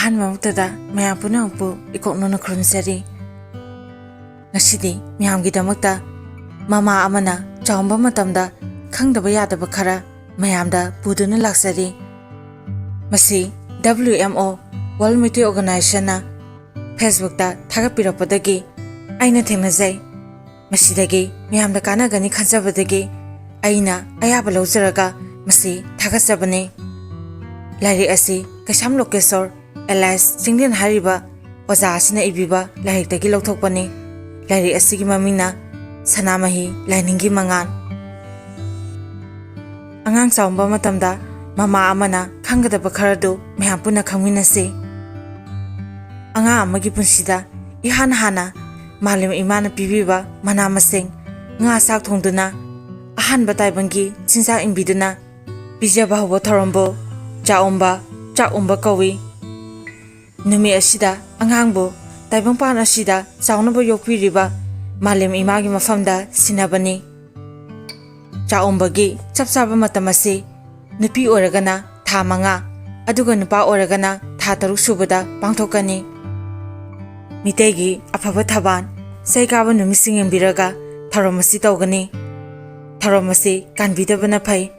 ꯑꯍꯥꯟꯕꯃꯛꯇꯗ ꯃꯌꯥꯝ ꯄꯨꯝꯅꯃꯛꯄꯨ ꯏꯀꯣꯛꯅꯅ ꯈꯨꯔꯨꯝꯖꯔꯤ꯫ ꯉꯁꯤꯗꯤ ꯃꯌꯥꯝꯒꯤꯗꯃꯛꯇ ꯃꯃꯥ ꯑꯃꯅ ꯆꯥꯎꯔꯝꯕ ꯃꯇꯝꯗ ꯈꯪꯗꯕ ꯌꯥꯗꯕ ꯈꯔ ꯃꯌꯥꯝꯗ ꯄꯨꯗꯨꯅ ꯂꯥꯛꯆꯔꯤ꯫ ꯃꯁꯤ WMO ꯋꯥꯔꯜꯗ ꯃꯩꯇꯩ ꯑꯣꯔꯒꯅꯥꯏꯖꯦꯁꯟꯅ ꯐꯦꯁꯕꯨꯛꯇ ꯊꯥꯒꯠꯄꯤꯔꯛꯄꯗꯒꯤ ꯑꯩꯅ ꯊꯦꯡꯅꯖꯩ꯫ ꯃꯁꯤꯗꯒꯤ ꯃꯌꯥꯝꯗ ꯀꯥꯟꯅꯒꯅꯤ ꯈꯟꯖꯕꯗꯒꯤ ꯑꯩꯅ ꯑꯌꯥꯕ ꯂꯧꯖꯔꯒ ꯃꯁꯤ ꯊꯥꯒꯠꯆꯕꯅꯤ꯫ ꯂꯥꯏꯔꯤꯛ ꯑꯁꯤ ꯀꯩꯁꯥꯝ ꯂꯣꯀꯦꯁꯣꯔ ꯑꯦꯂꯥꯏꯁ ꯆꯤꯡꯂꯦꯟ ꯍꯥꯏꯔꯤꯕ ꯑꯣꯖꯥ ꯑꯁꯤꯅ ꯏꯕꯤꯕ ꯂꯥꯏꯔꯤꯛꯇꯒꯤ ꯂꯧꯊꯣꯛꯄꯅꯤ꯫ ꯂꯥꯏꯔꯤꯛ ꯑꯁꯤꯒꯤ ꯃꯃꯤꯡꯅ ꯁꯅꯥꯃꯍꯤ ꯂꯥꯏꯅꯤꯡꯒꯤ ꯃꯉꯥꯜ꯫ ꯑꯉꯥꯡ ꯆꯥꯎꯔꯝꯕ ꯃꯇꯝꯗ ꯃꯃꯥ ꯑꯃꯅ ꯈꯪꯒꯗꯕ ꯈꯔꯗꯨ ꯃꯌꯥꯝ ꯄꯨꯟꯅ ꯈꯪꯃꯤꯟꯅꯁꯤ꯫ ꯑꯉꯥꯡ ꯑꯃꯒꯤ ꯄꯨꯟꯁꯤꯗ ꯏꯍꯥꯟ ꯍꯥꯟꯅ ꯃꯥꯂꯦꯝ ꯏꯃꯥꯅ ꯄꯤꯕꯤꯕ ꯃꯅꯥ ꯃꯁꯤꯡ, ꯉꯥ ꯆꯥꯛ ꯊꯣꯡꯗꯨꯅ ꯑꯍꯥꯟꯕ ꯇꯥꯏꯕꯪꯒꯤ ꯆꯤꯟꯖꯥꯛ ꯏꯟꯕꯤꯗꯨꯅ ꯄꯤꯖꯕ ꯍꯧꯕ ꯊꯧꯔꯝꯕꯨ ꯆꯥꯛꯎꯝꯕ ꯀꯧꯏ꯫ ꯅꯨꯃꯤꯠ ꯑꯁꯤꯗ ꯑꯉꯥꯡꯕꯨ ꯇꯥꯏꯕꯪꯄꯥꯟ ꯑꯁꯤꯗ ꯆꯥꯎꯅꯕ ꯌꯣꯛꯄꯤꯔꯤꯕ ꯃꯥꯂꯦꯝ ꯏꯃꯥꯒꯤ ꯃꯐꯝꯗ ꯁꯤꯟꯅꯕꯅꯤ꯫ ꯆꯥꯛꯎꯝꯕꯒꯤ ꯆꯞ ꯆꯥꯕ ꯃꯇꯝ ꯑꯁꯤ ꯅꯨꯄꯤ ꯑꯣꯏꯔꯒꯅ ꯊꯥ 5 ꯑꯗꯨꯒ ꯅꯨꯄꯥ ꯑꯣꯏꯔꯒꯅ ꯊꯥ 6 ꯁꯨꯕꯗ ꯄꯥꯡꯊꯣꯛꯀꯅꯤ꯫ ꯃꯤꯇꯩꯒꯤ ꯑꯐꯕ ꯊꯕꯥꯟ ꯆꯩ ꯀꯥꯕ ꯅꯨꯃꯤꯠꯁꯤꯡ ꯌꯦꯡꯕꯤꯔꯒ ꯊꯧꯔꯝ ꯑꯁꯤ ꯇꯧꯒꯅꯤ꯫ ꯊꯧꯔꯝ ꯑꯁꯤ ꯀꯥꯟꯕꯤꯗꯕꯅ ꯐꯩ,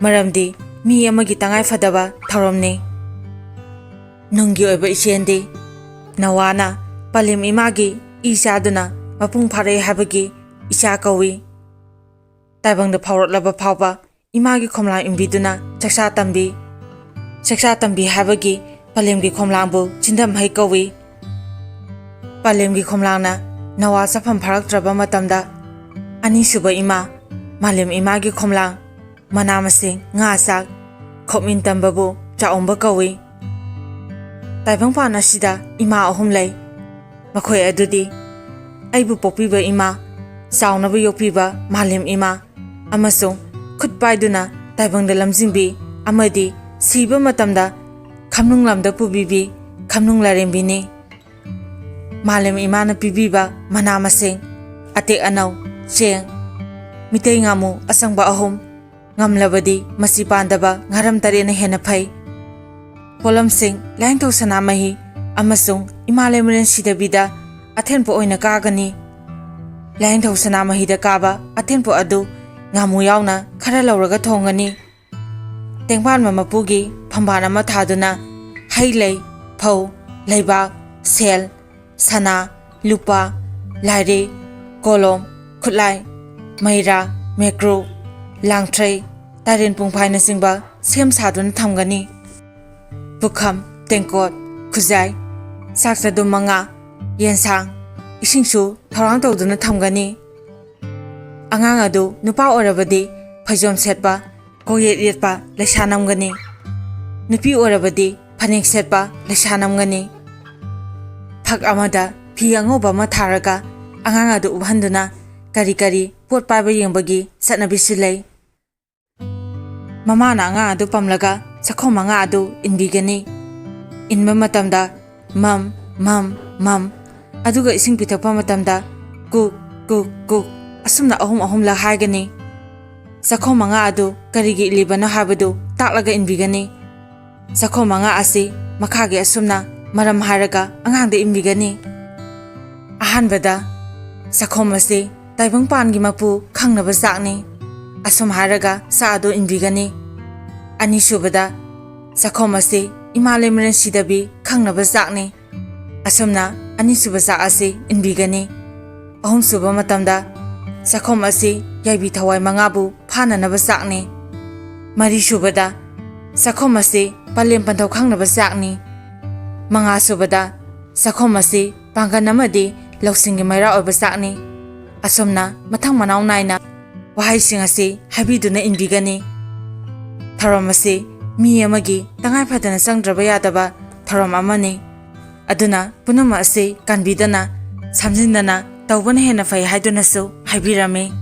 ꯃꯔꯝꯗꯤ ꯃꯤ ꯑꯃꯒꯤ ꯇꯉꯥꯏ ꯐꯗꯕ ꯊꯧꯔꯝꯅꯤ꯫ ꯅꯨꯡꯒꯤ ꯑꯣꯏꯕ ꯏꯆꯦꯟꯗꯤ ꯅꯋꯥꯅ ꯄꯂꯦꯝ ꯏꯃꯥꯒꯤ ꯏ ꯆꯥꯗꯨꯅ ꯃꯄꯨꯡ ꯐꯥꯔꯛꯏ ꯍꯥꯏꯕꯒꯤ ꯏꯆꯥ ꯀꯧꯏ꯫ ꯇꯥꯏꯕꯪꯗ ꯐꯥꯎꯔꯛꯂꯕ ꯐꯥꯎꯕ ꯏꯃꯥꯒꯤ ꯈꯣꯝꯂꯥꯡ ꯏꯟꯕꯤꯗꯨꯅ ꯆꯥꯛꯆꯥ ꯇꯝꯕꯤ꯫ ꯆꯥꯛꯆꯥ ꯇꯝꯕꯤ ꯍꯥꯏꯕꯒꯤ ꯄꯂꯦꯝꯒꯤ ꯈꯣꯝꯂꯥꯡꯕꯨ ꯆꯤꯟꯗꯝꯍꯩ ꯀꯧꯏ꯫ ꯄꯂꯦꯝꯒꯤ ꯈꯣꯝꯂꯥꯡꯅ ꯅꯋꯥ ꯆꯠꯐꯝ ꯐꯥꯔꯛꯇ꯭ꯔꯕ ꯃꯇꯝꯗ ꯑꯅꯤꯁꯨꯕ ꯏꯃꯥ ꯃꯥꯂꯦꯝ ꯏꯃꯥꯒꯤ ꯈꯣꯝꯂꯥꯡ, ꯃꯅꯥ ꯃꯁꯤꯡ, ꯉꯥ ꯆꯥꯛ ꯈꯣꯞꯃꯤꯟ ꯇꯝꯕꯕꯨ ꯆꯥꯛꯎꯝꯕ ꯀꯧꯏ꯫ ꯇꯥꯏꯕꯪꯄꯥꯟ ꯑꯁꯤꯗ ꯏꯃꯥ 3 ꯂꯩ꯫ ꯃꯈꯣꯏ ꯑꯗꯨꯗꯤ ꯑꯩꯕꯨ ꯄꯣꯛꯄꯤꯕ ꯏꯃꯥ, ꯆꯥꯎꯅꯕ ꯌꯣꯛꯄꯤꯕ ꯃꯥꯂꯦꯝ ꯏꯃꯥ, ꯑꯃꯁꯨꯡ ꯈꯨꯠ ꯄꯥꯏꯗꯨꯅ ꯇꯥꯏꯕꯪꯗ ꯂꯝꯖꯤꯡꯕꯤ ꯑꯃꯗꯤ ꯁꯤꯕ ꯃꯇꯝꯗ ꯈꯝꯅꯨꯡ ꯂꯝꯗ ꯄꯨꯕꯤꯕꯤ ꯈꯝꯅꯨꯡ ꯂꯥꯏꯔꯦꯝꯕꯤꯅꯤ꯫ ꯃꯥꯂꯦꯝ ꯏꯃꯥꯅ ꯄꯤꯕꯤꯕ ꯃꯅꯥ ꯃꯁꯤꯡ: ꯑꯇꯦꯛ ꯑꯅꯧ, ꯆꯦꯡ, ꯃꯤꯇꯩ ꯉꯥꯃꯨ ꯑꯁꯪꯕ 3, ꯉꯝꯂꯕꯗꯤ ꯃꯆꯤ ꯄꯥꯟꯗꯕ ꯉꯥꯔꯝ 8ꯅ ꯍꯦꯟꯅ ꯐꯩ꯫ ꯄꯣꯠꯂꯝꯁꯤꯡ: ꯂꯥꯏꯅꯤꯡꯊꯧ ꯁꯅꯥꯃꯍꯤ ꯑꯃꯁꯨꯡ ꯏꯃꯥ ꯂꯩꯃꯔꯦꯟ ꯁꯤꯗꯕꯤꯗ ꯑꯊꯦꯟꯄꯣꯠ ꯑꯣꯏꯅ ꯀꯥꯒꯅꯤ꯫ ꯂꯥꯏꯅꯤꯡꯊꯧ ꯁꯅꯥꯃꯍꯤꯗ ꯀꯥꯕ ꯑꯊꯦꯟꯄꯣꯠ ꯑꯗꯨ ꯉꯥꯃꯨ ꯌꯥꯎꯅ ꯈꯔ ꯂꯧꯔꯒ ꯊꯣꯡꯒꯅꯤ꯫ ꯇꯦꯡꯕꯥꯟꯕ ꯃꯄꯨꯒꯤ ꯐꯝꯕꯥꯟ ꯑꯃ ꯊꯥꯗꯨꯅ ꯍꯩ ꯂꯩ, ꯐꯧ, ꯂꯩꯕꯥꯛ, ꯁꯦꯜ, ꯁꯅꯥ, ꯂꯨꯄꯥ, ꯂꯥꯏꯔꯤ, ꯀꯣꯂꯣꯝ, ꯈꯨꯠꯂꯥꯏ, ꯃꯩꯔꯥ, ꯃꯩꯀ꯭ꯔꯨ, ꯂꯥꯡꯊ꯭ꯔꯩ, ꯇꯥꯏꯔꯦꯟ ꯄꯨꯡꯐꯥꯏꯅꯆꯤꯡꯕ ꯁꯦꯝ ꯁꯥꯗꯨꯅ ꯊꯝꯒꯅꯤ꯫ ꯄꯨꯈꯝ, ꯇꯦꯡꯀꯣꯠ, ꯈꯨꯖꯥꯏ, ꯆꯥꯛ ꯆꯗꯨ 5, ꯌꯦꯟꯁꯥꯡ, ꯏꯁꯤꯡꯁꯨ ꯊꯧꯔꯥꯡ ꯇꯧꯗꯨꯅ ꯊꯝꯒꯅꯤ꯫ ꯑꯉꯥꯡ ꯑꯗꯨ ꯅꯨꯄꯥ ꯑꯣꯏꯔꯕꯗꯤ ꯐꯩꯖꯣꯝ ꯁꯦꯠꯄ, ꯀꯣꯛꯌꯦꯠ ꯌꯦꯠꯄ ꯂꯩꯁꯥ ꯅꯝꯒꯅꯤ꯫ ꯅꯨꯄꯤ ꯑꯣꯏꯔꯕꯗꯤ ꯐꯅꯦꯛ ꯁꯦꯠꯄ ꯂꯩꯁꯥ ꯅꯝꯒꯅꯤ꯫ ꯐꯛ ꯑꯃꯗ ꯐꯤ ꯑꯉꯧꯕ ꯑꯃ ꯊꯥꯔꯒ ꯑꯉꯥꯡ ꯑꯗꯨ ꯎꯞꯍꯟꯗꯨꯅ ꯀꯔꯤ ꯀꯔꯤ ꯄꯣꯠ ꯄꯥꯏꯕ ꯌꯦꯡꯕꯒꯤ ꯆꯠꯅꯕꯤꯁꯨ ꯂꯩ꯫ ꯃꯃꯥꯅ ꯑꯉꯥꯡ ꯑꯗꯨ ꯄꯝꯂꯒ ꯆꯈꯣꯝ 5 ꯑꯗꯨ ꯏꯟꯕꯤꯒꯅꯤ꯫ ꯏꯟꯕ ꯃꯇꯝꯗ ꯃꯝ ꯃꯝ ꯃꯝ, ꯑꯗꯨꯒ ꯏꯁꯤꯡ ꯄꯤꯊꯛꯄ ꯃꯇꯝꯗ ꯀꯨꯛ ꯀꯨꯛ ꯀꯨꯛ ꯑꯁꯨꯝꯅ 3-3ꯂꯛ ꯍꯥꯏꯒꯅꯤ꯫ ꯆꯈꯣꯝ 5 ꯑꯗꯨ ꯀꯔꯤꯒꯤ ꯏꯜꯂꯤꯕꯅꯣ ꯍꯥꯏꯕꯗꯨ ꯇꯥꯛꯂꯒ ꯏꯟꯕꯤꯒꯅꯤ꯫ ꯆꯈꯣꯝ 5 ꯑꯁꯤ ꯃꯈꯥꯒꯤ ꯑꯁꯨꯝꯅ ꯃꯔꯝ ꯍꯥꯏꯔꯒ ꯑꯉꯥꯡꯗ ꯏꯟꯕꯤꯒꯅꯤ꯫ ꯑꯍꯥꯟꯕꯗ ꯆꯈꯣꯝ ꯑꯁꯤ ꯇꯥꯏꯕꯪꯄꯥꯟꯒꯤ ꯃꯄꯨ ꯈꯪꯅꯕ ꯆꯥꯛꯅꯤ, ꯑꯁꯨꯝ ꯍꯥꯏꯔꯒ ꯆꯥꯛ ꯑꯗꯨ ꯏꯟꯕꯤꯒꯅꯤ꯫ ꯑꯅꯤꯁꯨꯕꯗ ꯆꯈꯣꯝ ꯑꯁꯤ ꯏꯃꯥ ꯂꯩꯃꯔꯦꯟ ꯁꯤꯗꯕꯤ ꯈꯪꯅꯕ ꯆꯥꯛꯅꯤ, ꯑꯁꯨꯝꯅ ꯑꯅꯤꯁꯨꯕ ꯆꯥꯛ ꯑꯁꯤ ꯏꯟꯕꯤꯒꯅꯤ꯫ ꯑꯍꯨꯝꯁꯨꯕ ꯃꯇꯝꯗ ꯆꯈꯣꯝ ꯑꯁꯤ ꯌꯥꯏꯕꯤ ꯊꯋꯥꯏ 5ꯕꯨ ꯐꯥꯅꯅꯕ ꯆꯥꯛꯅꯤ꯫ ꯃꯔꯤꯁꯨꯕꯗ ꯆꯈꯣꯝ ꯑꯁꯤ ꯄꯂꯦꯝ ꯄꯟꯊꯧ ꯈꯪꯅꯕ ꯆꯥꯛꯅꯤ꯫ ꯃꯉꯥꯁꯨꯕꯗ ꯆꯈꯣꯝ ꯑꯁꯤ ꯄꯥꯡꯒꯜ ꯑꯃꯗꯤ ꯂꯧꯁꯤꯡꯒꯤ ꯃꯩꯔꯥ ꯑꯣꯏꯕ ꯆꯥꯛꯅꯤ꯫ ꯑꯁꯨꯝꯅ ꯃꯊꯪ ꯃꯅꯥꯎ ꯅꯥꯏꯅ ꯋꯥꯍꯩꯁꯤꯡ ꯑꯁꯤ ꯍꯥꯏꯕꯤꯗꯨꯅ ꯏꯟꯕꯤꯒꯅꯤ꯫ ꯊꯧꯔꯝ ꯑꯁꯤ ꯃꯤ ꯑꯃꯒꯤ ꯇꯉꯥꯏ ꯐꯗꯅ ꯆꯪꯗ꯭ꯔꯕ ꯌꯥꯗꯕ ꯊꯧꯔꯝ ꯑꯃꯅꯤ꯫ ꯑꯗꯨꯅ ꯄꯨꯝꯅꯃꯛ ꯑꯁꯤ ꯀꯥꯟꯕꯤꯗꯅ ꯁꯝꯖꯤꯟꯗꯅ ꯇꯧꯕꯅ ꯍꯦꯟꯅ ꯐꯩ ꯍꯥꯏꯗꯨꯅꯁꯨ ꯍꯥꯏꯕꯤꯔꯝꯃꯤ꯫